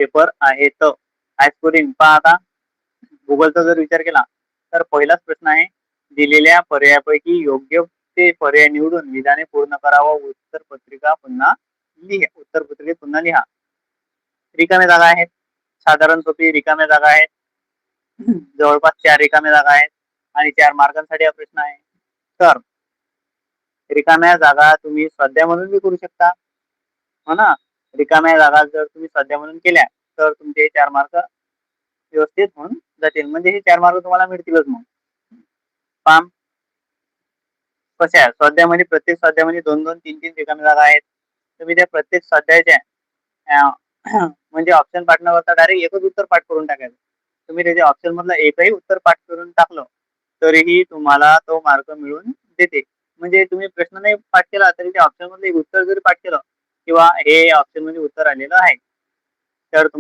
Paper आहेत. हाय scoring पहा आता गुगलचा जर विचार केला तर पहिलाच प्रश्न आहे, दिलेल्या पर्यायापैकी योग्य ते पर्याय निवडून विधाने पूर्ण करा व उत्तरपत्रिकेत पुन्हा लिहा. रिकाम्या जागा आहेत. साधारण सोपी रिकाम्या जागा आहेत. जवळपास 4 रिकाम्या जागा आहेत आणि 4 मार्कांसाठी हा प्रश्न आहे. तर रिकाम्या जागा तुम्ही स्वाध्याय म्हणून बी करू शकता. हो ना? रिकाम्या जागा जर तुम्ही स्वाध्याय म्हणून केल्या तर तुमचे 4 मार्क व्यवस्थित होऊन जातील. म्हणजे हे 4 मार्क तुम्हाला मिळतीलच मग. पहा कशा आहे स्वाध्यायामध्ये प्रत्येक स्वाध्यायामध्ये 2-2, 3-3 रिकाम्या जागा आहेत. तुम्ही त्या प्रत्येक स्वाध्यायाच्या म्हणजे ऑप्शन पाठ न करता डायरेक्ट एकच उत्तर पाठ करून टाकायचं. तुम्ही त्याच्या ऑप्शन मधलं एकही उत्तर पाठ करून टाकलं तरीही तुम्हाला तो मार्क मिळून देते. म्हणजे तुम्ही प्रश्न नाही पाठ केला तरी त्या ऑप्शन मधलं एक उत्तर जरी पाठ केलं किंवा हे ऑप्शन मध्ये उत्तर आलेलं आहे तर